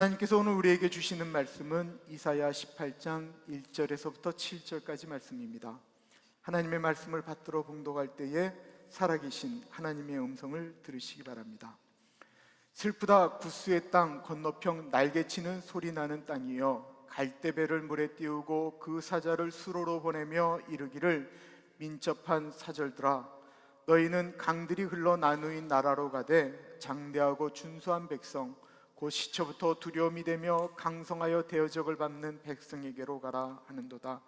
하나님께서 오늘 우리에게 주시는 말씀은 이사야 18장 1절에서부터 7절까지 말씀입니다. 하나님의 말씀을 받들어 봉독할 때에 살아계신 하나님의 음성을 들으시기 바랍니다. 슬프다 구스의 땅 건너평 날개치는 소리 나는 땅이여, 갈대배를 물에 띄우고 그 사자를 수로로 보내며 이르기를, 민첩한 사절들아, 너희는 강들이 흘러 나누인 나라로 가되 장대하고 준수한 백성, 곧 시초부터 두려움이 되며 강성하여 대적을 밟는 백성에게로 가라 하는도다.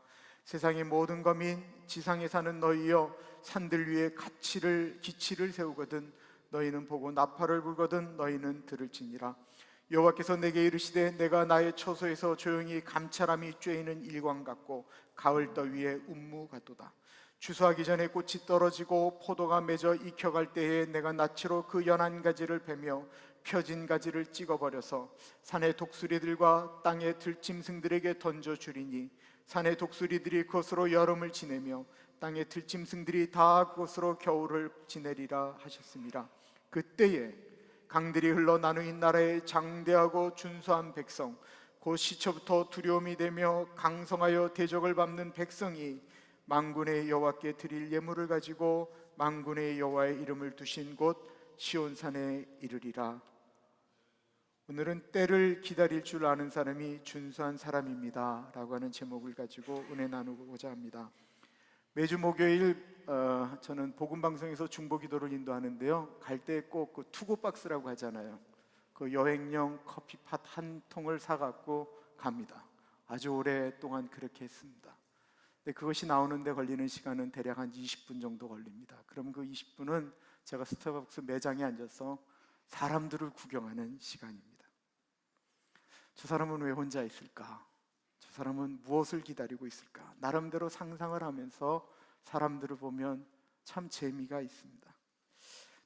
세상의 모든 거민, 지상에 사는 너희여, 산들 위에 기치를 세우거든 너희는 보고 나팔을 불거든 너희는 들을지니라. 여호와께서 내게 이르시되, 내가 나의 처소에서 조용히 감찰함이 쬐이는 일광 같고 가을 더위에 운무 같도다. 추수하기 전에 꽃이 떨어지고 포도가 맺어 익혀갈 때에 내가 낯으로 그 연한 가지를 베며 펴진 가지를 찍어버려서 산의 독수리들과 땅의 들짐승들에게 던져주리니, 산의 독수리들이 그것으로 여름을 지내며 땅의 들짐승들이 다 그것으로 겨울을 지내리라 하셨습니다. 그때에 강들이 흘러 나누인 나라의 장대하고 준수한 백성, 곧 시초부터 두려움이 되며 강성하여 대적을 밟는 백성이 만군의 여호와께 드릴 예물을 가지고 만군의 여호와의 이름을 두신 곳 시온산에 이르리라. 오늘은 때를 기다릴 줄 아는 사람이 준수한 사람입니다 라고 하는 제목을 가지고 은혜 나누고자 합니다. 매주 목요일 저는 복음방송에서 중보기도를 인도하는데요, 갈 때 꼭 그 투고박스라고 하잖아요. 그 여행용 커피팟 한 통을 사갖고 갑니다. 아주 오랫동안 그렇게 했습니다. 근데 그것이 나오는데 걸리는 시간은 대략 한 20분 정도 걸립니다. 그럼 그 20분은 제가 스타벅스 매장에 앉아서 사람들을 구경하는 시간입니다. 저 사람은 왜 혼자 있을까? 저 사람은 무엇을 기다리고 있을까? 나름대로 상상을 하면서 사람들을 보면 참 재미가 있습니다.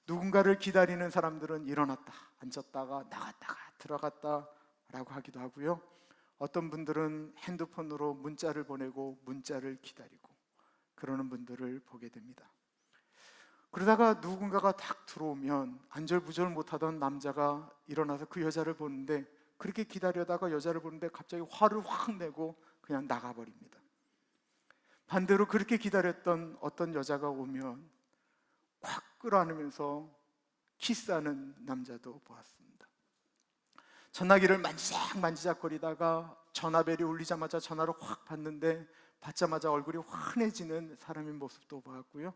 누군가를 기다리는 사람들은 일어났다 앉았다가 나갔다가 들어갔다 라고 하기도 하고요, 어떤 분들은 핸드폰으로 문자를 보내고 문자를 기다리고 그러는 분들을 보게 됩니다. 그러다가 누군가가 딱 들어오면 안절부절 못하던 남자가 일어나서 그 여자를 보는데, 그렇게 기다려다가 여자를 보는데 갑자기 화를 확 내고 그냥 나가버립니다. 반대로 그렇게 기다렸던 어떤 여자가 오면 확 끌어안으면서 키스하는 남자도 보았습니다. 전화기를 만지작거리다가 전화벨이 울리자마자 전화를 확 받는데 받자마자 얼굴이 환해지는 사람의 모습도 보았고요,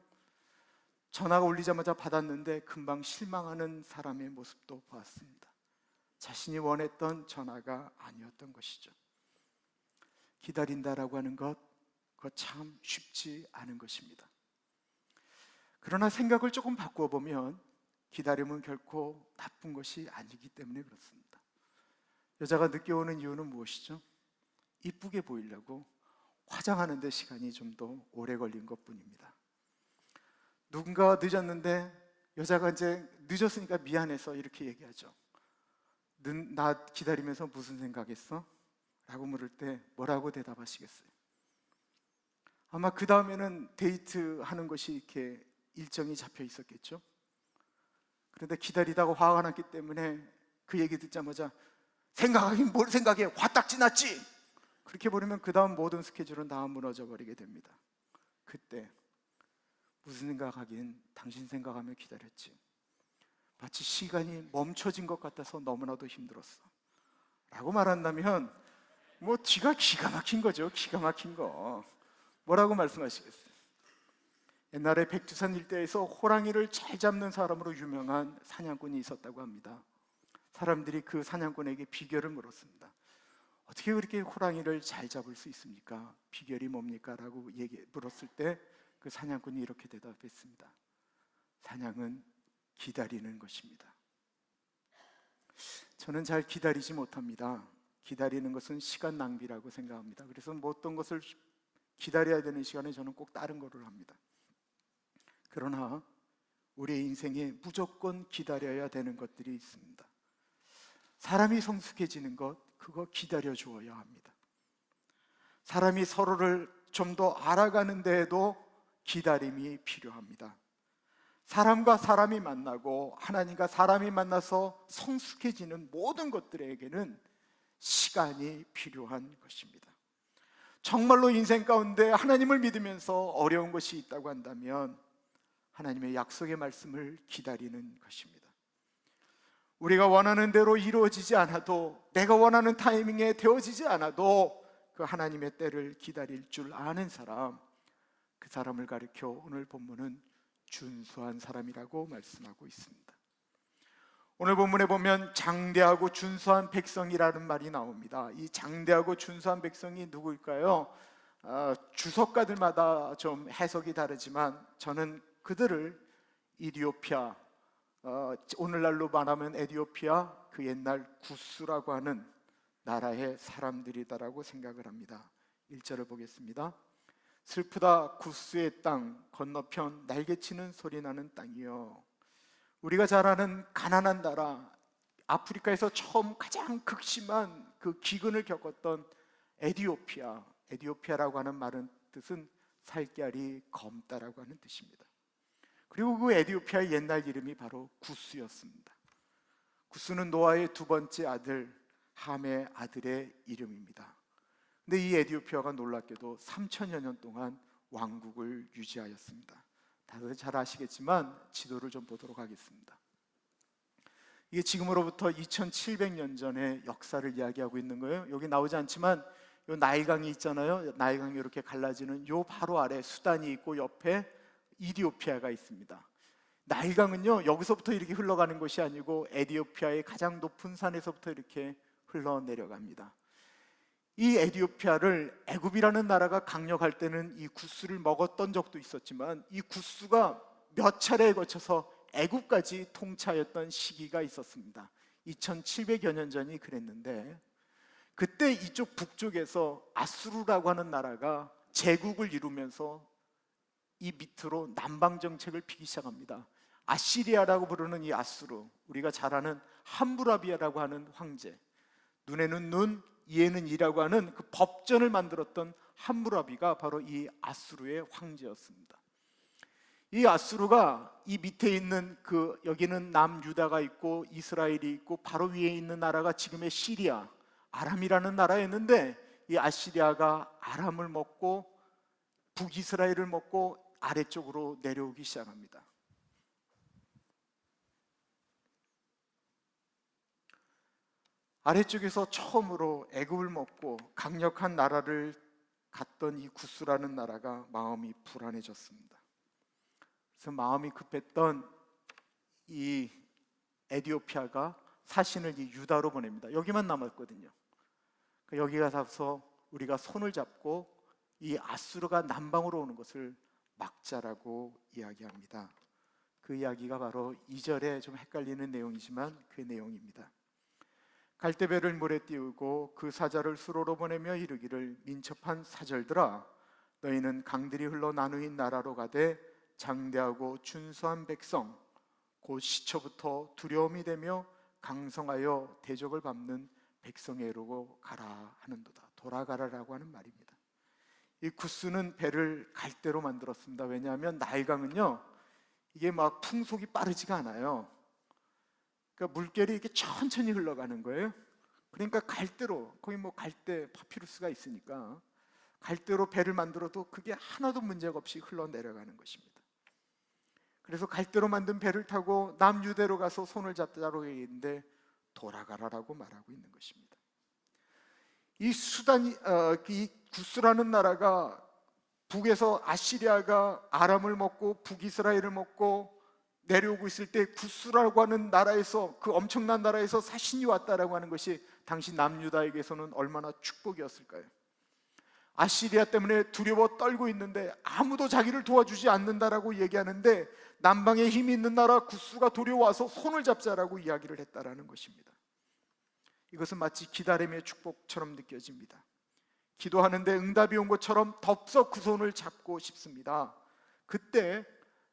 전화가 울리자마자 받았는데 금방 실망하는 사람의 모습도 보았습니다. 자신이 원했던 전화가 아니었던 것이죠. 기다린다라고 하는 것, 그거 참 쉽지 않은 것입니다. 그러나 생각을 조금 바꾸어 보면 기다림은 결코 나쁜 것이 아니기 때문에 그렇습니다. 여자가 늦게 오는 이유는 무엇이죠? 이쁘게 보이려고 화장하는 데 시간이 좀 더 오래 걸린 것뿐입니다. 누군가가 늦었는데 여자가 이제 늦었으니까 미안해서 이렇게 얘기하죠. 나 기다리면서 무슨 생각했어? 라고 물을 때 뭐라고 대답하시겠어요? 아마 그 다음에는 데이트하는 것이 이렇게 일정이 잡혀 있었겠죠. 그런데 기다리다가 화가 났기 때문에 그 얘기 듣자마자 생각하긴 뭘 생각해, 화딱 지났지, 그렇게 버리면 그 다음 모든 스케줄은 다 무너져 버리게 됩니다. 그때 무슨 생각하긴, 당신 생각하며 기다렸지, 마치 시간이 멈춰진 것 같아서 너무나도 힘들었어 라고 말한다면 뒤가 기가 막힌 거죠. 기가 막힌 거. 뭐라고 말씀하시겠어요? 옛날에 백두산 일대에서 호랑이를 잘 잡는 사람으로 유명한 사냥꾼이 있었다고 합니다. 사람들이 그 사냥꾼에게 비결을 물었습니다. 어떻게 그렇게 호랑이를 잘 잡을 수 있습니까? 비결이 뭡니까? 라고 물었을 때 그 사냥꾼이 이렇게 대답했습니다. 사냥은 기다리는 것입니다. 저는 잘 기다리지 못합니다. 기다리는 것은 시간 낭비라고 생각합니다. 그래서 어떤 것을 기다려야 되는 시간에 저는 꼭 다른 거를 합니다. 그러나 우리의 인생에 무조건 기다려야 되는 것들이 있습니다. 사람이 성숙해지는 것, 그거 기다려 주어야 합니다. 사람이 서로를 좀 더 알아가는 데에도 기다림이 필요합니다. 사람과 사람이 만나고 하나님과 사람이 만나서 성숙해지는 모든 것들에게는 시간이 필요한 것입니다. 정말로 인생 가운데 하나님을 믿으면서 어려운 것이 있다고 한다면 하나님의 약속의 말씀을 기다리는 것입니다. 우리가 원하는 대로 이루어지지 않아도, 내가 원하는 타이밍에 되어지지 않아도 그 하나님의 때를 기다릴 줄 아는 사람, 그 사람을 가리켜 오늘 본문은 준수한 사람이라고 말씀하고 있습니다. 오늘 본문에 보면 장대하고 준수한 백성이라는 말이 나옵니다. 이 장대하고 준수한 백성이 누구일까요? 주석가들마다 좀 해석이 다르지만 저는 그들을 이디오피아, 오늘날로 말하면 에디오피아, 그 옛날 구스라고 하는 나라의 사람들이다라고 생각을 합니다. 1절을 보겠습니다. 슬프다 구스의 땅 건너편 날개치는 소리 나는 땅이요. 우리가 잘 아는 가난한 나라, 아프리카에서 처음 가장 극심한 그 기근을 겪었던 에디오피아, 에디오피아라고 하는 말은 뜻은 살결이 검다라고 하는 뜻입니다. 그리고 그 에디오피아의 옛날 이름이 바로 구스였습니다. 구스는 노아의 두 번째 아들 함의 아들의 이름입니다. 근데 이 에디오피아가 놀랍게도 3000여 년 동안 왕국을 유지하였습니다. 다들 잘 아시겠지만 지도를 좀 보도록 하겠습니다. 이게 지금으로부터 2700년 전의 역사를 이야기하고 있는 거예요. 여기 나오지 않지만 요 나일강이 있잖아요. 나일강이 이렇게 갈라지는 요 바로 아래 수단이 있고 옆에 이디오피아가 있습니다. 나일강은요 여기서부터 이렇게 흘러가는 것이 아니고 에디오피아의 가장 높은 산에서부터 이렇게 흘러내려갑니다. 이 에디오피아를 애굽이라는 나라가 강력할 때는 이 구스를 먹었던 적도 있었지만 이 구스가 몇 차례에 거쳐서 애굽까지 통치하였던 시기가 있었습니다. 2700여 년 전이 그랬는데 그때 이쪽 북쪽에서 아수르라고 하는 나라가 제국을 이루면서 이 밑으로 남방 정책을 피기 시작합니다. 아시리아라고 부르는 이 아수르, 우리가 잘 아는 함무라비아라고 하는 황제, 눈에는 눈, 이에는 이라고 하는 그 법전을 만들었던 함무라비가 바로 이 아수르의 황제였습니다. 이 아수르가 이 밑에 있는 그 여기는 남유다가 있고 이스라엘이 있고 바로 위에 있는 나라가 지금의 시리아, 아람이라는 나라였는데 이 아시리아가 아람을 먹고 북이스라엘을 먹고 아래쪽으로 내려오기 시작합니다. 아래쪽에서 처음으로 애굽을 먹고 강력한 나라를 갔던 이 구스라는 나라가 마음이 불안해졌습니다. 그래서 마음이 급했던 이 에디오피아가 사신을 이 유다로 보냅니다. 여기만 남았거든요. 여기 가서 우리가 손을 잡고 이 아수르가 남방으로 오는 것을 막자라고 이야기합니다. 그 이야기가 바로 2절에 좀 헷갈리는 내용이지만 그 내용입니다. 갈대배를 물에 띄우고 그 사자를 수로로 보내며 이르기를 민첩한 사절들아 너희는 강들이 흘러 나누인 나라로 가되 장대하고 준수한 백성 곧 시초부터 두려움이 되며 강성하여 대적을 밟는 백성에로 가라 하는도다. 돌아가라라고 하는 말입니다. 이 구스는 배를 갈대로 만들었습니다. 왜냐하면 나일강은요 이게 막 풍속이 빠르지가 않아요. 그러니까 물결이 이렇게 천천히 흘러가는 거예요. 그러니까 갈대로, 거기 뭐 갈대 파피루스가 있으니까 갈대로 배를 만들어도 그게 하나도 문제가 없이 흘러내려가는 것입니다. 그래서 갈대로 만든 배를 타고 남유대로 가서 손을 잡자라고 얘기했는데 돌아가라라고 말하고 있는 것입니다. 이 이 구스라는 나라가 북에서 아시리아가 아람을 먹고 북이스라엘을 먹고 내려오고 있을 때 구스라고 하는 나라에서, 그 엄청난 나라에서 사신이 왔다라고 하는 것이 당시 남유다에게서는 얼마나 축복이었을까요? 아시리아 때문에 두려워 떨고 있는데 아무도 자기를 도와주지 않는다라고 얘기하는데 남방에 힘이 있는 나라 구스가 도려와서 손을 잡자라고 이야기를 했다라는 것입니다. 이것은 마치 기다림의 축복처럼 느껴집니다. 기도하는데 응답이 온 것처럼 덥석 그 손을 잡고 싶습니다. 그때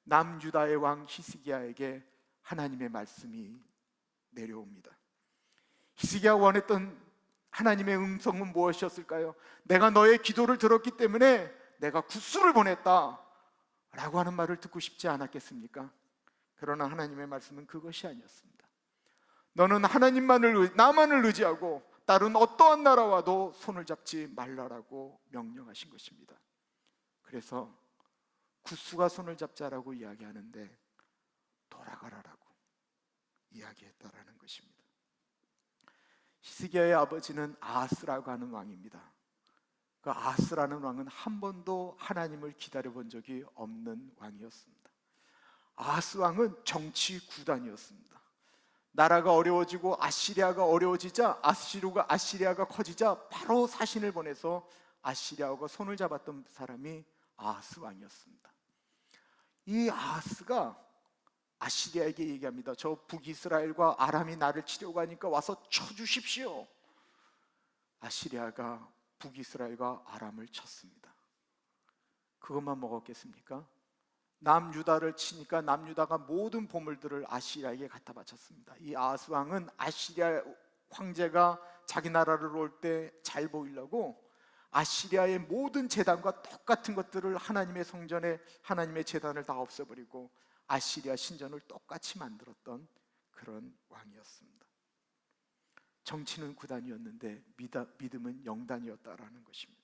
남유다의 왕 히스기야에게 하나님의 말씀이 내려옵니다. 히스기야가 원했던 하나님의 음성은 무엇이었을까요? 내가 너의 기도를 들었기 때문에 내가 구스를 보냈다 라고 하는 말을 듣고 싶지 않았겠습니까? 그러나 하나님의 말씀은 그것이 아니었습니다. 너는 하나님만을, 나만을 의지하고 다른 어떠한 나라와도 손을 잡지 말라라고 명령하신 것입니다. 그래서 구스가 손을 잡자라고 이야기하는데 돌아가라라고 이야기했다라는 것입니다. 히스기야의 아버지는 아하스라고 하는 왕입니다. 그 아하스라는 왕은 한 번도 하나님을 기다려본 적이 없는 왕이었습니다. 아하스 왕은 정치 구단이었습니다. 나라가 어려워지고 아시리아가 어려워지자 아시리아가 커지자 바로 사신을 보내서 아시리아하고 손을 잡았던 사람이 아하스 왕이었습니다. 이 아하스가 아시리아에게 얘기합니다. 저 북이스라엘과 아람이 나를 치려고 하니까 와서 쳐주십시오. 아시리아가 북이스라엘과 아람을 쳤습니다. 그것만 먹었겠습니까? 남유다를 치니까 남유다가 모든 보물들을 아시리아에게 갖다 바쳤습니다. 이 아하스 왕은 아시리아 황제가 자기 나라를 올 때 잘 보이려고 아시리아의 모든 제단과 똑같은 것들을 하나님의 성전에 하나님의 제단을 다 없애버리고 아시리아 신전을 똑같이 만들었던 그런 왕이었습니다. 정치는 구단이었는데 믿음은 영단이었다라는 것입니다.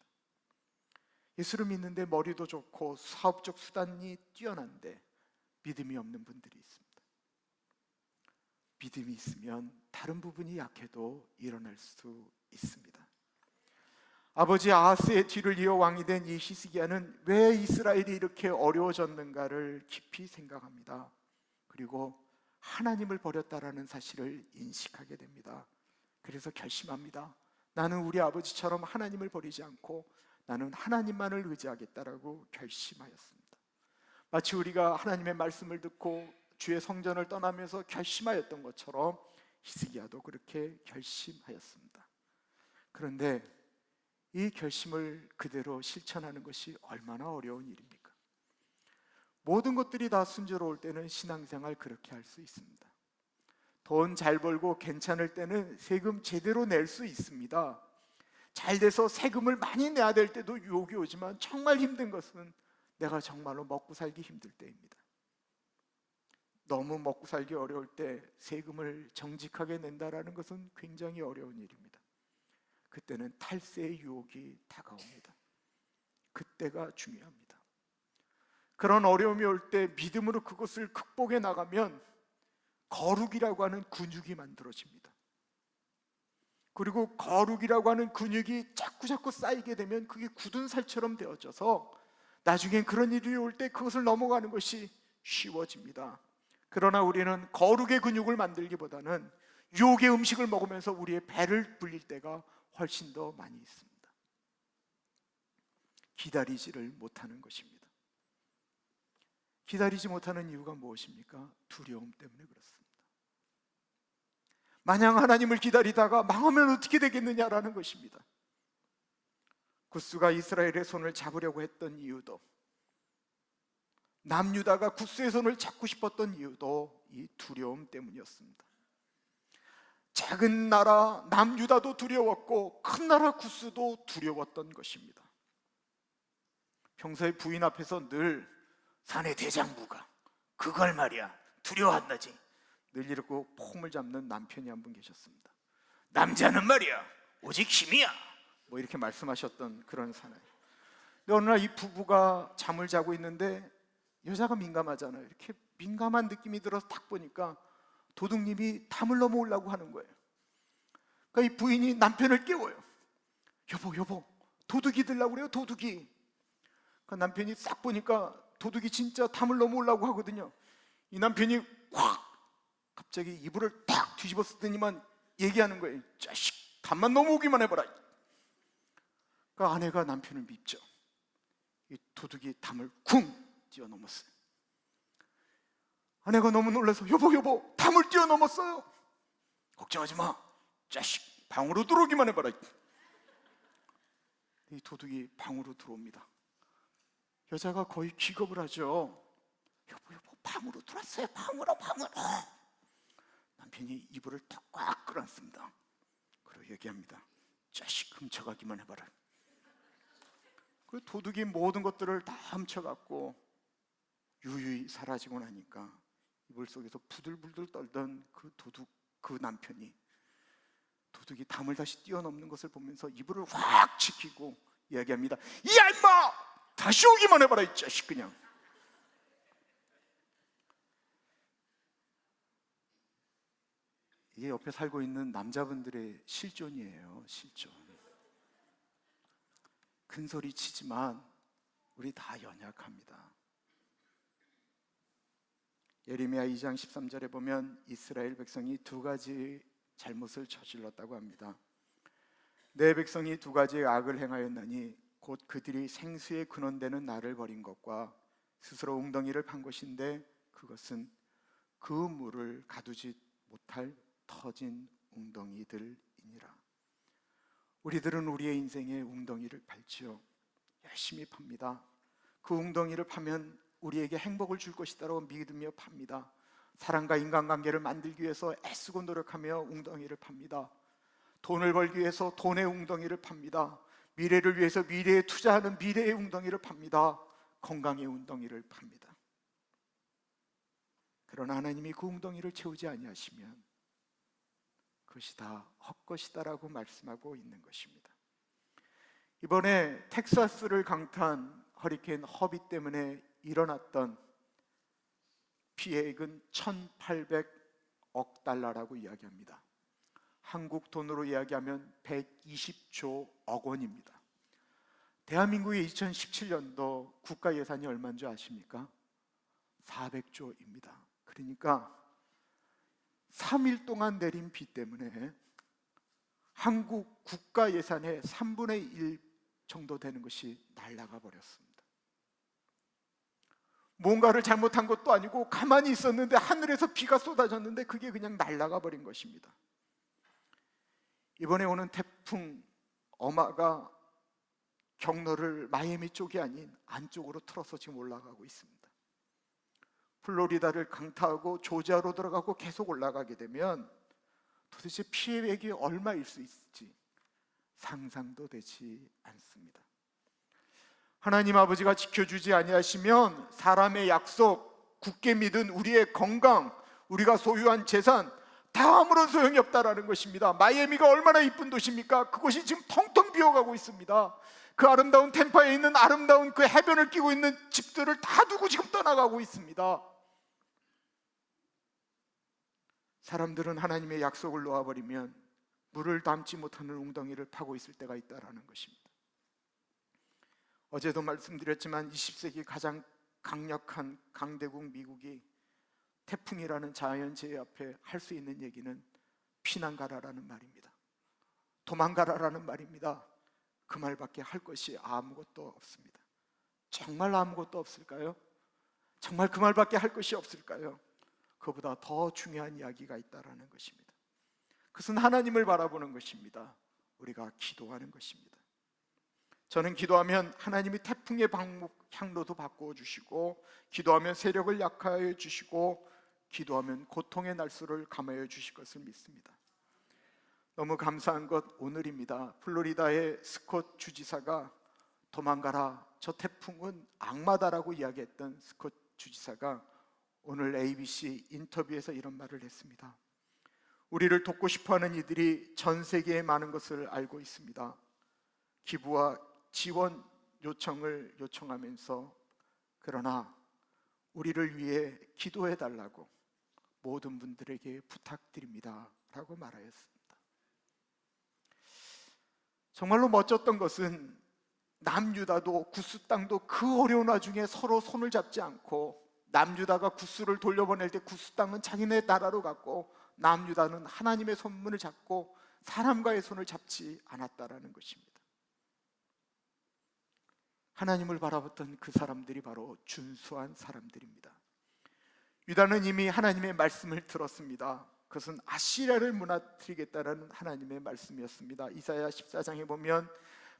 예수를 믿는데 머리도 좋고 사업적 수단이 뛰어난데 믿음이 없는 분들이 있습니다. 믿음이 있으면 다른 부분이 약해도 일어날 수 있습니다. 아버지 아하스의 뒤를 이어 왕이 된 이 히스기야는 왜 이스라엘이 이렇게 어려워졌는가를 깊이 생각합니다. 그리고 하나님을 버렸다라는 사실을 인식하게 됩니다. 그래서 결심합니다. 나는 우리 아버지처럼 하나님을 버리지 않고 나는 하나님만을 의지하겠다라고 결심하였습니다. 마치 우리가 하나님의 말씀을 듣고 주의 성전을 떠나면서 결심하였던 것처럼 히스기야도 그렇게 결심하였습니다. 그런데 이 결심을 그대로 실천하는 것이 얼마나 어려운 일입니까? 모든 것들이 다 순조로울 때는 신앙생활 그렇게 할 수 있습니다. 돈 잘 벌고 괜찮을 때는 세금 제대로 낼 수 있습니다. 잘 돼서 세금을 많이 내야 될 때도 유혹이 오지만 정말 힘든 것은 내가 정말로 먹고 살기 힘들 때입니다. 너무 먹고 살기 어려울 때 세금을 정직하게 낸다라는 것은 굉장히 어려운 일입니다. 그때는 탈세의 유혹이 다가옵니다. 그때가 중요합니다. 그런 어려움이 올 때 믿음으로 그것을 극복해 나가면 거룩이라고 하는 근육이 만들어집니다. 그리고 거룩이라고 하는 근육이 자꾸 쌓이게 되면 그게 굳은 살처럼 되어져서 나중에 그런 일이 올 때 그것을 넘어가는 것이 쉬워집니다. 그러나 우리는 거룩의 근육을 만들기보다는 유혹의 음식을 먹으면서 우리의 배를 불릴 때가 훨씬 더 많이 있습니다. 기다리지를 못하는 것입니다. 기다리지 못하는 이유가 무엇입니까? 두려움 때문에 그렇습니다. 마냥 하나님을 기다리다가 망하면 어떻게 되겠느냐라는 것입니다. 구스가 이스라엘의 손을 잡으려고 했던 이유도, 남유다가 구스의 손을 잡고 싶었던 이유도 이 두려움 때문이었습니다. 작은 나라 남유다도 두려웠고 큰 나라 구스도 두려웠던 것입니다. 평소에 부인 앞에서 늘 사내 대장부가 그걸 말이야 두려워한다지 늘 이러고 폼을 잡는 남편이 한 분 계셨습니다. 남자는 말이야 오직 힘이야 뭐 이렇게 말씀하셨던 그런 사나이. 근데 어느 날 이 부부가 잠을 자고 있는데 여자가 민감하잖아요. 이렇게 민감한 느낌이 들어서 딱 보니까 도둑님이 담을 넘어오려고 하는 거예요. 그러니까 이 부인이 남편을 깨워요. 여보 도둑이 들라고 그래요. 도둑이. 그러니까 남편이 싹 보니까 도둑이 진짜 담을 넘어오려고 하거든요. 이 남편이 확 갑자기 이불을 딱 뒤집어 쓰더니만 얘기하는 거예요. 자식 담만 넘어오기만 해봐라. 그러니까 아내가 남편을 밉죠. 이 도둑이 담을 쿵 뛰어넘었어요. 아내가 너무 놀라서 여보 담을 뛰어넘었어요. 걱정하지 마 자식 방으로 들어오기만 해봐라. 이 도둑이 방으로 들어옵니다. 여자가 거의 기겁을 하죠. 여보 방으로 들어왔어요. 방으로. 남편이 이불을 딱 꽉 끌어안습니다. 그리고 얘기합니다. 자식 훔쳐가기만 해봐라. 그 도둑이 모든 것들을 다 훔쳐갔고 유유히 사라지고 나니까 이불 속에서 부들부들 떨던 그 도둑, 그 남편이 도둑이 담을 다시 뛰어넘는 것을 보면서 이불을 확 지키고 이야기합니다. 야 임마! 다시 오기만 해봐라 이 자식 그냥. 이게 옆에 살고 있는 남자분들의 실존이에요. 실존. 큰 소리 치지만 우리 다 연약합니다. 예레미야 2장 13절에 보면 이스라엘 백성이 두 가지 잘못을 저질렀다고 합니다. 내 백성이 두 가지의 악을 행하였나니 곧 그들이 생수의 근원되는 나를 버린 것과 스스로 웅덩이를 판 것인데 그것은 그 물을 가두지 못할 터진 웅덩이들이니라. 우리들은 우리의 인생에 웅덩이를 팔지요. 열심히 팝니다. 그 웅덩이를 파면 우리에게 행복을 줄 것이다라고 믿으며 팝니다. 사랑과 인간관계를 만들기 위해서 애쓰고 노력하며 웅덩이를 팝니다. 돈을 벌기 위해서 돈의 웅덩이를 팝니다. 미래를 위해서 미래에 투자하는 미래의 웅덩이를 팝니다. 건강의 웅덩이를 팝니다. 그러나 하나님이 그 웅덩이를 채우지 아니하시면 그것이 다 헛것이다라고 말씀하고 있는 것입니다. 이번에 텍사스를 강타한 허리케인 허비 때문에 일어났던 피해액은 1,800억 달러라고 이야기합니다. 한국 돈으로 이야기하면 120조 억 원입니다. 대한민국의 2017년도 국가 예산이 얼마인 줄 아십니까? 400조입니다. 그러니까 3일 동안 내린 비 때문에 한국 국가 예산의 3분의 1 정도 되는 것이 날아가 버렸습니다. 뭔가를 잘못한 것도 아니고 가만히 있었는데 하늘에서 비가 쏟아졌는데 그게 그냥 날아가 버린 것입니다. 이번에 오는 태풍 어마가 경로를 마이애미 쪽이 아닌 안쪽으로 틀어서 지금 올라가고 있습니다. 플로리다를 강타하고 조지아로 들어가고 계속 올라가게 되면 도대체 피해액이 얼마일 수 있을지 상상도 되지 않습니다. 하나님 아버지가 지켜주지 아니하시면 사람의 약속, 굳게 믿은 우리의 건강, 우리가 소유한 재산 다 아무런 소용이 없다라는 것입니다. 마이애미가 얼마나 이쁜 도시입니까? 그곳이 지금 텅텅 비어가고 있습니다. 그 아름다운 템파에 있는 아름다운 그 해변을 끼고 있는 집들을 다 두고 지금 떠나가고 있습니다. 사람들은 하나님의 약속을 놓아버리면 물을 담지 못하는 웅덩이를 파고 있을 때가 있다라는 것입니다. 어제도 말씀드렸지만 20세기 가장 강력한 강대국 미국이 태풍이라는 자연재해 앞에 할 수 있는 얘기는 피난 가라라는 말입니다. 도망가라라는 말입니다. 그 말밖에 할 것이 아무것도 없습니다. 정말 아무것도 없을까요? 정말 그 말밖에 할 것이 없을까요? 그보다 더 중요한 이야기가 있다라는 것입니다. 그것은 하나님을 바라보는 것입니다. 우리가 기도하는 것입니다. 저는 기도하면 하나님이 태풍의 향로도 바꾸어 주시고, 기도하면 세력을 약화해 주시고, 기도하면 고통의 날수를 감하여 주실 것을 믿습니다. 너무 감사한 것 오늘입니다. 플로리다의 스콧 주지사가 도망가라, 저 태풍은 악마다라고 이야기했던 스콧 주지사가 오늘 ABC 인터뷰에서 이런 말을 했습니다. 우리를 돕고 싶어하는 이들이 전 세계에 많은 것을 알고 있습니다. 기부와 지원 요청을 요청하면서 그러나 우리를 위해 기도해 달라고 모든 분들에게 부탁드립니다 라고 말하였습니다. 정말로 멋졌던 것은 남유다도 구스 땅도 그 어려운 와중에 서로 손을 잡지 않고, 남유다가 구스를 돌려보낼 때 구스 땅은 자기네 나라로 갔고 남유다는 하나님의 손문을 잡고 사람과의 손을 잡지 않았다라는 것입니다. 하나님을 바라봤던 그 사람들이 바로 준수한 사람들입니다. 유다는 이미 하나님의 말씀을 들었습니다. 그것은 아시리아를 무너뜨리겠다라는 하나님의 말씀이었습니다. 이사야 14장에 보면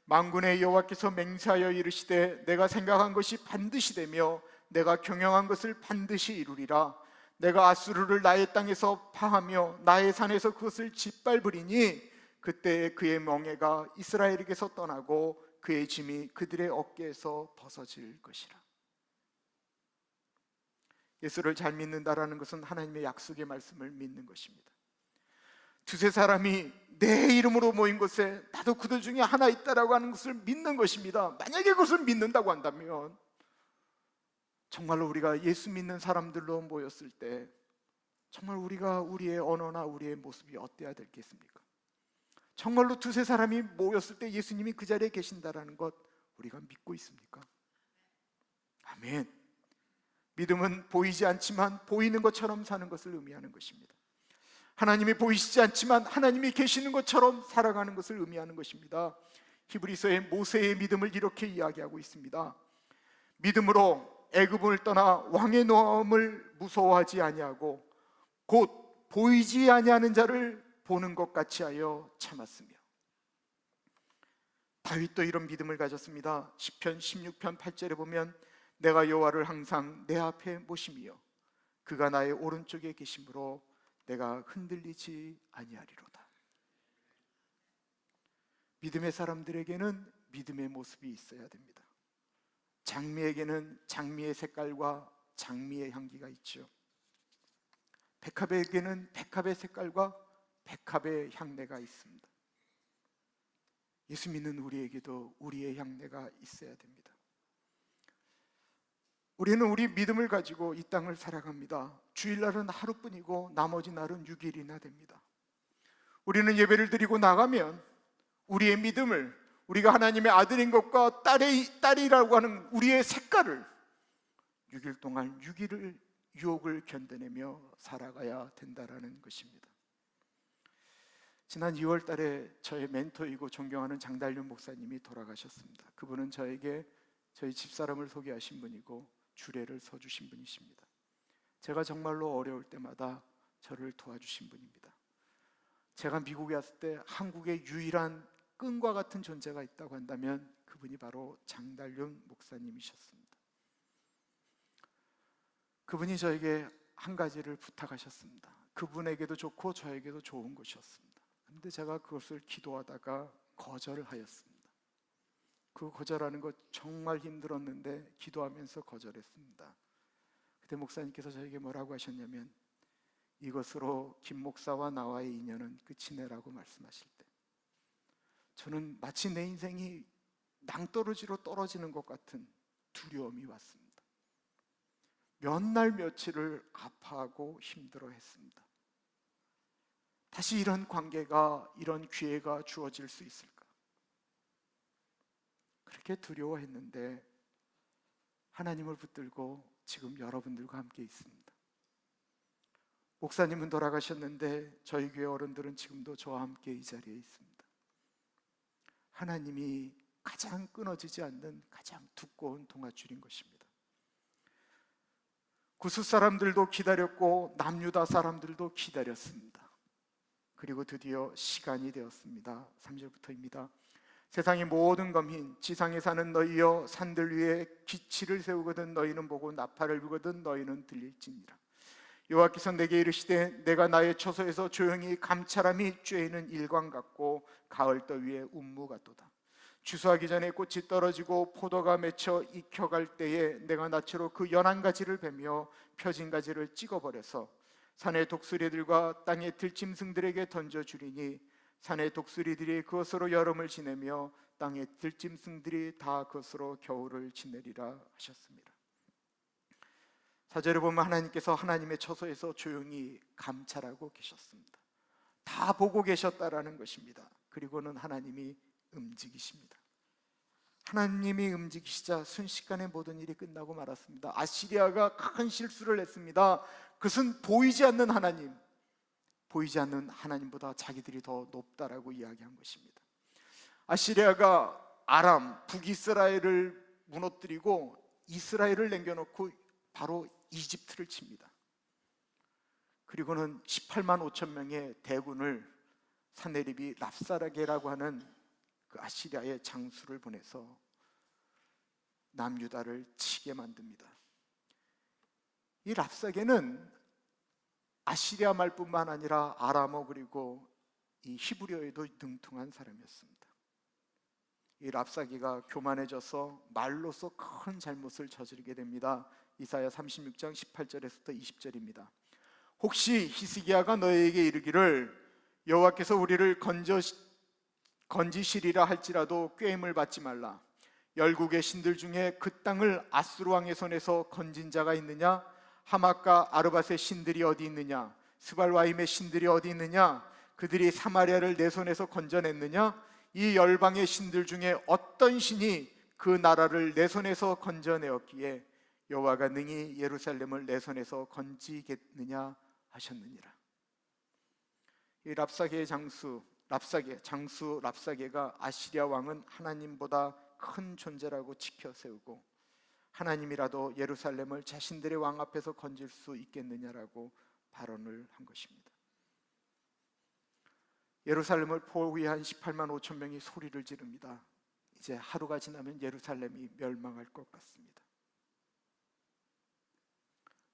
만군의 여호와께서 맹세하여 이르시되 내가 생각한 것이 반드시 되며 내가 경영한 것을 반드시 이루리라. 내가 아수르를 나의 땅에서 파하며 나의 산에서 그것을 짓밟으리니 그때에 그의 멍에가 이스라엘에게서 떠나고 그의 짐이 그들의 어깨에서 벗어질 것이라. 예수를 잘 믿는다라는 것은 하나님의 약속의 말씀을 믿는 것입니다. 두세 사람이 내 이름으로 모인 곳에 나도 그들 중에 하나 있다라고 하는 것을 믿는 것입니다. 만약에 그것을 믿는다고 한다면 정말로 우리가 예수 믿는 사람들로 모였을 때 정말 우리의 언어나 우리의 모습이 어때야 되겠습니까? 정말로 두세 사람이 모였을 때 예수님이 그 자리에 계신다라는 것 우리가 믿고 있습니까? 아멘. 믿음은 보이지 않지만 보이는 것처럼 사는 것을 의미하는 것입니다. 하나님이 보이시지 않지만 하나님이 계시는 것처럼 살아가는 것을 의미하는 것입니다. 히브리서의 모세의 믿음을 이렇게 이야기하고 있습니다. 믿음으로 애굽을 떠나 왕의 노함을 무서워하지 아니하고 곧 보이지 아니하는 자를 보는 것 같이 하여 참았으며. 다윗도 이런 믿음을 가졌습니다. 시편 16편 8절에 보면 내가 여호와를 항상 내 앞에 모심이여 그가 나의 오른쪽에 계심으로 내가 흔들리지 아니하리로다. 믿음의 사람들에게는 믿음의 모습이 있어야 됩니다. 장미에게는 장미의 색깔과 장미의 향기가 있죠. 백합에게는 백합의 색깔과 백합의 향내가 있습니다. 예수 믿는 우리에게도 우리의 향내가 있어야 됩니다. 우리는 우리 믿음을 가지고 이 땅을 살아갑니다. 주일날은 하루뿐이고 나머지 날은 6일이나 됩니다. 우리는 예배를 드리고 나가면 우리의 믿음을, 우리가 하나님의 아들인 것과 딸이라고 하는 우리의 색깔을 6일 동안 6일을 유혹을 견뎌내며 살아가야 된다라는 것입니다. 지난 2월 달에 저의 멘토이고 존경하는 장달륜 목사님이 돌아가셨습니다. 그분은 저에게 저희 집사람을 소개하신 분이고 주례를 서주신 분이십니다. 제가 정말로 어려울 때마다 저를 도와주신 분입니다. 제가 미국에 왔을 때 한국의 유일한 끈과 같은 존재가 있다고 한다면 그분이 바로 장달륜 목사님이셨습니다. 그분이 저에게 한 가지를 부탁하셨습니다. 그분에게도 좋고 저에게도 좋은 것이었습니다. 그런데 제가 그것을 기도하다가 거절을 하였습니다. 그 거절하는 것 정말 힘들었는데 기도하면서 거절했습니다. 그때 목사님께서 저에게 뭐라고 하셨냐면 이것으로 김 목사와 나와의 인연은 끝이네라고 말씀하실 때 저는 마치 내 인생이 낭떠러지로 떨어지는 것 같은 두려움이 왔습니다. 몇 날 며칠을 아파하고 힘들어했습니다. 다시 이런 관계가, 이런 기회가 주어질 수 있을까? 그렇게 두려워했는데 하나님을 붙들고 지금 여러분들과 함께 있습니다. 목사님은 돌아가셨는데 저희 교회 어른들은 지금도 저와 함께 이 자리에 있습니다. 하나님이 가장 끊어지지 않는 가장 두꺼운 동아줄인 것입니다. 구스 사람들도 기다렸고 남유다 사람들도 기다렸습니다. 그리고 드디어 시간이 되었습니다. 3절부터입니다. 세상의 모든 검인 지상에 사는 너희여 산들 위에 기치를 세우거든 너희는 보고 나팔을 불거든 너희는 들릴지니라. 여호와께서 내게 이르시되 내가 나의 처소에서 조용히 감찰함이 쬐이는 일광 같고 가을떠 위에 운무 같도다. 추수하기 전에 꽃이 떨어지고 포도가 맺혀 익혀갈 때에 내가 낯으로 그 연한 가지를 베며 펴진 가지를 찍어버려서 산의 독수리들과 땅의 들짐승들에게 던져주리니 산의 독수리들이 그것으로 여름을 지내며 땅의 들짐승들이 다 그것으로 겨울을 지내리라 하셨습니다. 4절에 보면 하나님께서 하나님의 처소에서 조용히 감찰하고 계셨습니다. 다 보고 계셨다라는 것입니다. 그리고는 하나님이 움직이십니다. 하나님이 움직이시자 순식간에 모든 일이 끝나고 말았습니다. 아시리아가 큰 실수를 했습니다. 그것은 보이지 않는 하나님, 보이지 않는 하나님보다 자기들이 더 높다라고 이야기한 것입니다. 아시리아가 아람, 북이스라엘을 무너뜨리고 이스라엘을 남겨놓고 바로 이집트를 칩니다. 그리고는 18만 5천 명의 대군을 사네립이 랍사라게라고 하는 그 아시리아의 장수를 보내서 남유다를 치게 만듭니다. 이 랍사게는 아시리아 말뿐만 아니라 아람어 그리고 이 히브리어에도 능통한 사람이었습니다. 이 랍사게가 교만해져서 말로써 큰 잘못을 저지르게 됩니다. 이사야 36장 18절에서부터 20절입니다. 혹시 히스기야가 너희에게 이르기를 여호와께서 우리를 건지시리라 할지라도 꾀임을 받지 말라. 열국의 신들 중에 그 땅을 아수르 왕의 손에서 건진 자가 있느냐? 하맛과 아르밧의 신들이 어디 있느냐? 스발와임의 신들이 어디 있느냐? 그들이 사마리아를 내 손에서 건져냈느냐? 이 열방의 신들 중에 어떤 신이 그 나라를 내 손에서 건져내었기에 여호와가 능히 예루살렘을 내 손에서 건지겠느냐 하셨느니라. 이 랍사게의 장수 랍사게가 아시리아 왕은 하나님보다 큰 존재라고 지켜 세우고, 하나님이라도 예루살렘을 자신들의 왕 앞에서 건질 수 있겠느냐라고 발언을 한 것입니다. 예루살렘을 포위한 18만 5천 명이 소리를 지릅니다. 이제 하루가 지나면 예루살렘이 멸망할 것 같습니다.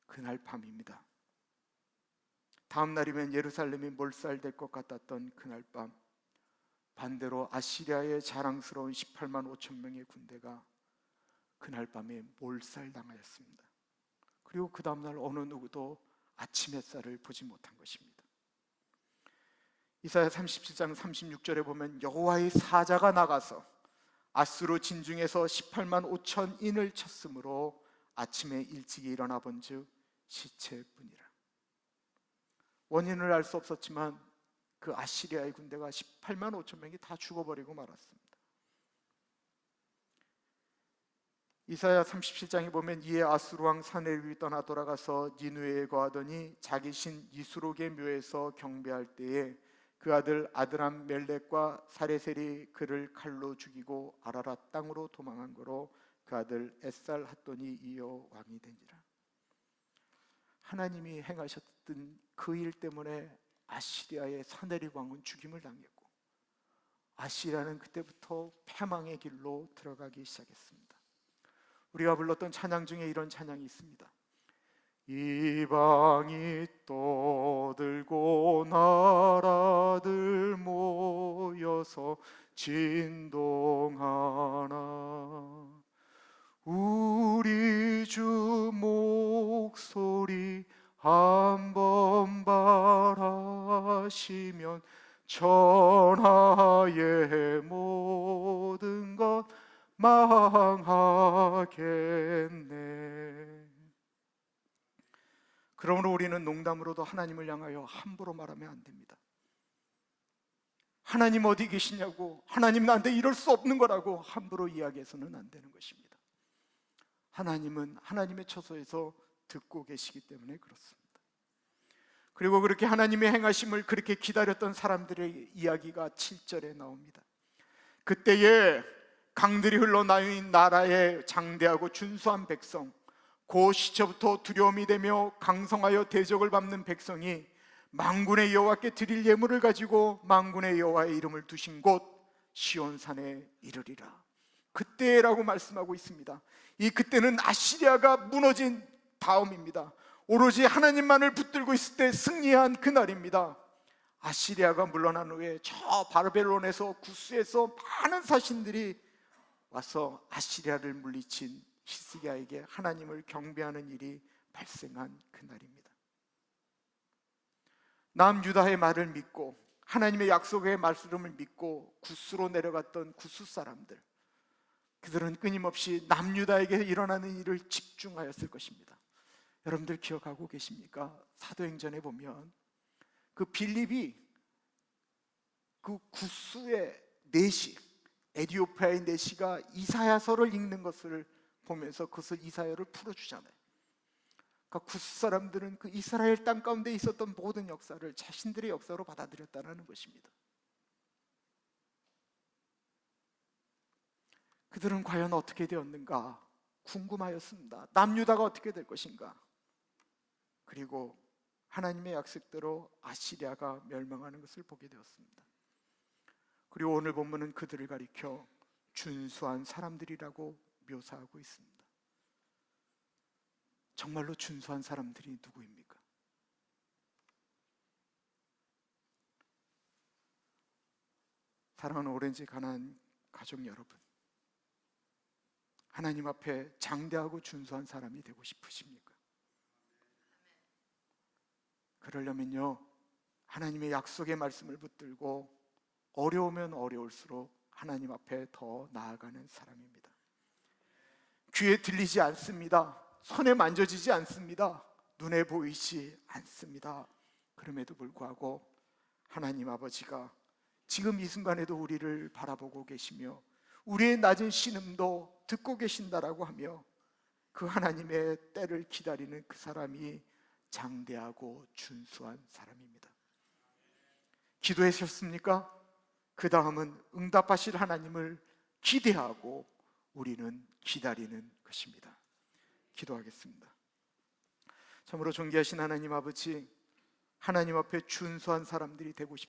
그날 밤입니다. 다음 날이면 예루살렘이 몰살될 것 같았던 그날 밤, 반대로 아시리아의 자랑스러운 18만 5천 명의 군대가 그날 밤에 몰살당하였습니다. 그리고 그 다음 날 어느 누구도 아침 햇살을 보지 못한 것입니다. 이사야 37장 36절에 보면 여호와의 사자가 나가서 아수르 진중에서 18만 5천 인을 쳤으므로 아침에 일찍이 일어나 본즉 시체뿐이라. 원인을 알 수 없었지만 그 아시리아의 군대가 18만 5천 명이 다 죽어버리고 말았습니다. 이사야 37장에 보면 이에 아수르 왕 사네립이 떠나 돌아가서 니느웨에 거하더니 자기 신 이수록의 묘에서 경배할 때에 그 아들 아드람 멜렉과 사레셀이 그를 칼로 죽이고 아라랏 땅으로 도망한 거로 그 아들 에살 핫돈이 이어 왕이 된지라. 하나님이 행하셨던 그 일 때문에 아시리아의 사네립 왕은 죽임을 당했고, 아시리아는 그때부터 패망의 길로 들어가기 시작했습니다. 우리가 불렀던 찬양 중에 이런 찬양이 있습니다. 이방이 떠들고 나라들 모여서 진동하나 우리 주 목소리 한번 바라시면 천하의 모든 것 망하겠네. 그러므로 우리는 농담으로도 하나님을 향하여 함부로 말하면 안 됩니다. 하나님 어디 계시냐고, 하나님 나한테 이럴 수 없는 거라고 함부로 이야기해서는 안 되는 것입니다. 하나님은 하나님의 처소에서 듣고 계시기 때문에 그렇습니다. 그리고 그렇게 하나님의 행하심을 그렇게 기다렸던 사람들의 이야기가 7절에 나옵니다. 그때에 강들이 흘러나인 나라의 장대하고 준수한 백성, 그 시초부터 두려움이 되며 강성하여 대적을 밟는 백성이 만군의 여호와께 드릴 예물을 가지고 만군의 여호와의 이름을 두신 곳 시온산에 이르리라. 그때라고 말씀하고 있습니다. 이 그때는 아시리아가 무너진 다음입니다. 오로지 하나님만을 붙들고 있을 때 승리한 그날입니다. 아시리아가 물러난 후에 저 바벨론에서 구스에서 많은 사신들이 와서 아시리아를 물리친 히스기야에게 하나님을 경배하는 일이 발생한 그날입니다. 남유다의 말을 믿고 하나님의 약속의 말씀을 믿고 구스로 내려갔던 구스 사람들, 그들은 끊임없이 남유다에게 일어나는 일을 집중하였을 것입니다. 여러분들 기억하고 계십니까? 사도행전에 보면 그 빌립이 그 구스의 내시, 에디오피아의 내시가 이사야서를 읽는 것을 보면서 그것을 이사야를 풀어주잖아요. 그러니까 구스 사람들은 그 이스라엘 땅 가운데 있었던 모든 역사를 자신들의 역사로 받아들였다는 것입니다. 그들은 과연 어떻게 되었는가 궁금하였습니다. 남유다가 어떻게 될 것인가. 그리고 하나님의 약속대로 아시리아가 멸망하는 것을 보게 되었습니다. 그리고 오늘 본문은 그들을 가리켜 준수한 사람들이라고 묘사하고 있습니다. 정말로 준수한 사람들이 누구입니까? 사랑하는 오렌지 가난 가족 여러분, 하나님 앞에 장대하고 준수한 사람이 되고 싶으십니까? 그러려면요, 하나님의 약속의 말씀을 붙들고 어려우면 어려울수록 하나님 앞에 더 나아가는 사람입니다. 귀에 들리지 않습니다. 손에 만져지지 않습니다. 눈에 보이지 않습니다. 그럼에도 불구하고 하나님 아버지가 지금 이 순간에도 우리를 바라보고 계시며 우리의 낮은 신음도 듣고 계신다라고 하며 그 하나님의 때를 기다리는 그 사람이 장대하고 준수한 사람입니다. 기도하셨습니까? 그 다음은 응답하실 하나님을 기대하고 우리는 기다리는 것입니다. 기도하겠습니다. 참으로 존귀하신 하나님 아버지, 하나님 앞에 준수한 사람들이 되고